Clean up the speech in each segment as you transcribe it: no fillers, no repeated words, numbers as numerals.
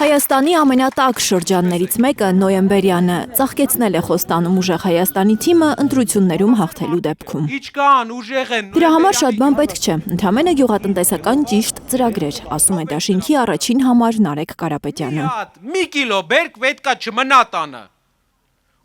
Հայաստանի ամենատաք շրջաններից մեկը նոյեմբերյանը ծաղկեցնել է Խոստանում ուժեղ Հայաստանի թիմը ընտրություններում հաղթելու դեպքում։ Դրա համար շատ բան պետք չէ, ընդամենը գյուղատնտեսական ճիշտ ծրագրեր, ասում է դաշինքի առաջին համար Նարեկ Կարապետյանը։ Մի կիլո բերք պետքա չմնա տանը։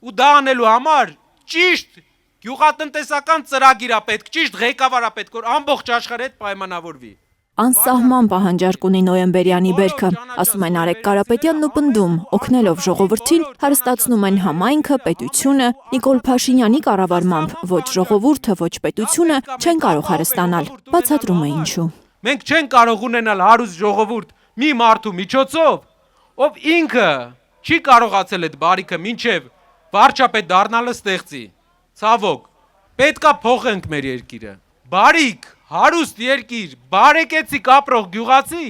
Ու դա անելու համար ճիշտ գյուղատնտեսական ծրագիր է պետք, ճիշտ ղեկավար է պետք, որ ամբողջ աշխարհի հետ պայմանավորվի։ Անսահման պահանջարկ ունի նոյեմբերյանի բերքը, ասում է Նարեկ Կարապետյանն ու պնդում, օգնելով ժողովրդին հարստացնում են համայնքը, պետությունը, Նիկոլ Փաշինյանի կառավարմամբ ոչ ժողովուրդը, ոչ պետությունը չեն կարող հարստանալ, բացատրում է ինչու։ Մենք չենք կարող ունենալ հարուստ ժողովուրդ մի մարդու միջոցով, ով ինքը չի կարողացել այդ բարիքը մինչև վարչապետ դառնալը ստեղծի։ Ցավոք, պետքա փոխենք մեր երկիրը։ Բարիք, հարուստ երկիր, բարեկեցիկ ապրող գյուղացի,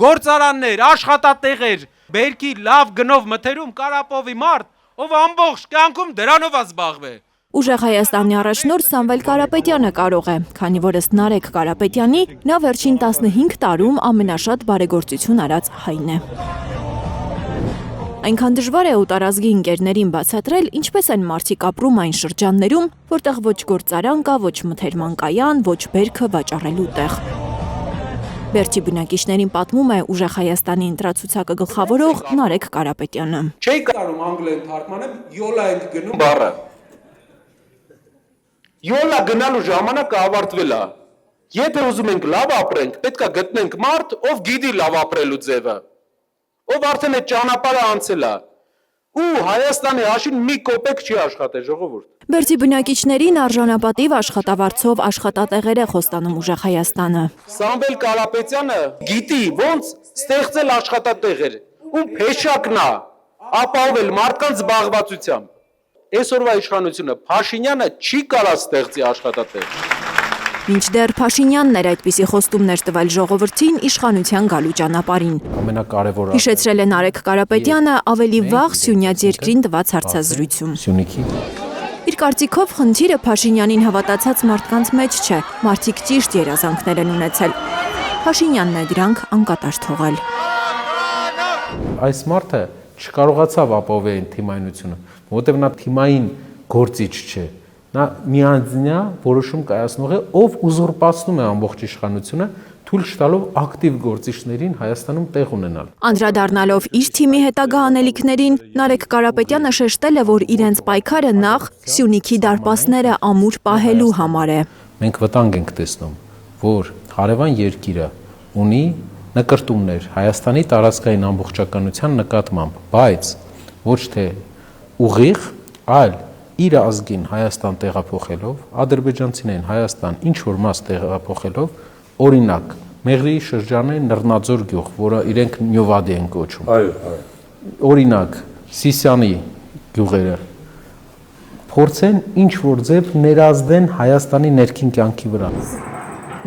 գործարաններ, աշխատատեղեր, բերքի լավ գնով մթերում կարապովի մարդ, ով ամբողջ կյանքում դրանով է զբաղվել։ Ուժեղ Հայաստանի առաջնորդ Սամվել Կարապետյանը կարող է, քանի որ ըստ Նարեկ Կարապետյանի նա վերջին 15 տարում ամենաշատ բարեգործություն արած հայն է։ Այնքան դժվար է օտարազգի ընկերներին բացատրել, ինչպես են մարդիկ ապրում այն շրջաններում, որտեղ ոչ գործարան կա, ոչ մթերման կայան, ոչ բերքը վաճառելու տեղ։ Բերդի բնակիչներին պատմում է ուժեղ Հայաստանի ընտրացուցակը գլխավորող Նարեկ Կարապետյանը։ Չէի կարում անգլերեն թարգմանեմ, յոլա ենք գնում բառը։ Յոլա գնալու ժամանակը ավարտվել է։ Եթե ուզում ենք լավ ապրենք, պետք է գտնենք մարդ, ով գիտի լավ ապրելու ձևը, ով արդեն այդ ճանապարհը անցել է։ Ու Հայաստանի հաշիվին մի կոպեկ չի աշխատել ժողովուրդ։ Բերդի բնակիչներին արժանապատիվ աշխատավարձով աշխատատեղեր է Խոստանում ուժեղ Հայաստանը։ Սամվել Կարապետյանը գիտի ոնց ստեղծել աշխատատեղեր, ու փեշակն է ապահովել մարդկանց զբաղվածությամբ։ Այսօրվա իշխանությունը Փաշինյանը չի կարող ստեղծի աշխատատեղ։ Մինչդեռ Փաշինյանն էր այդպիսի խոստումներ տվել ժողովրդին իշխանության գալու ճանապարհին։ Ամենակարևորը Հիշեցրել է Նարեկ Կարապետյանը ավելի վաղ Սյունյաց երկրին տված հարցազրույցում։ Իր կարծիքով խնդիրը Փաշինյանին հավատացած մարդկանց մեջ չէ, մարդիկ ճիշտ երազանքներ են ունեցել։ Փաշինյանն է դրանք անկատար թողել։ Այս մարդը չկարողացավ ապահովել այն թիմայնությունը, որովհետև նա թիմային գործիչ չէ։ Նա միանձնյա որոշում կայացնող է, ով ուզուրպացնում է ամբողջ իշխանությունը, թույլ չտալով ակտիվ գործիչներին Հայաստանում տեղ ունենալ։ Անդրադառնալով իր թիմի հետագա անելիքներին, Նարեկ Կարապետյանը շեշտել է, որ իրենց պայքարը նախ Սյունիքի դարպասները ամուր պահելու համար է։ Մենք վտանգ ենք տեսնում, որ հարևան երկիրը ունի նկրտումներ Հայաստանի տարածքային ամբողջականության նկատմամբ, բայց ոչ թե ուղիղ, այլ իր ազգին Հայաստան տեղափոխելով, ադրբեջանցիներին Հայաստան ինչ-որ մաս տեղափոխելով, օրինակ, Մեղրիի շրջանի Նռնաձոր գյուղ, որը իրենք Նյովադի են կոչում։ Օրինակ, Սիսիանի գյուղերը փորձեն ինչ-որ ձև ներազդեն Հայաստանի ներքին կյանքի վրա։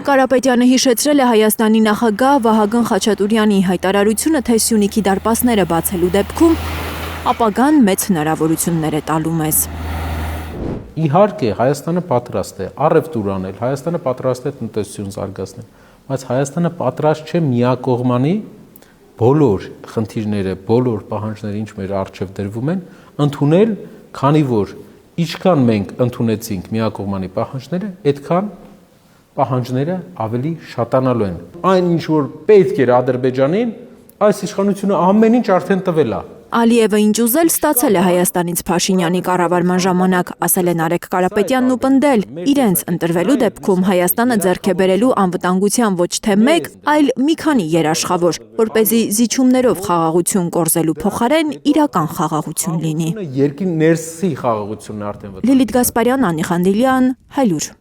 Կարապետյանը հիշեցրել է Հայաստանի նախագահ Վահագն Խաչատուրյանի հայտարարությունը, թե Սյունիքի դարպասները բացելու դեպքում ապագան մեծ հնարավորություններ է տալու մեզ։ Իհարկե, Հայաստանը պատրաստ է առևտուր անել, Հայաստանը պատրաստ է տնտեսություն զարգացնել, բայց Հայաստանը պատրաստ չէ միակողմանի բոլոր խնդիրները, բոլոր պահանջները, ինչ մեր առջև դրվում են, ընդունել, քանի որ ինչքան մենք ընդունեցինք միակողմանի պահանջները, այդքան պահանջները ավելի շատանալու են։ Այն ինչ որ պետք էր Ադրբեջանին, այս իշխանությունը ամեն ինչ արդեն տվել է։ Ալիևը ինչ ուզել ստացել է Հայաստանից Փաշինյանի կառավարման ժամանակ, ասել է Նարեկ Կարապետյանն ու պնդել, իրենց ընտրվելու դեպքում Հայաստանը ձեռք է բերելու անվտանգության ոչ թե մեկ, այլ մի քանի երաշխավոր, որպեսզի զիջումներով խաղաղություն կորզելու փոխարեն իրական խաղաղություն լինի։ Երկրի ներսի խաղաղությունն արդեն Լիլիթ Գասպարյան, Անի Խանդիլյան, Հայլուր։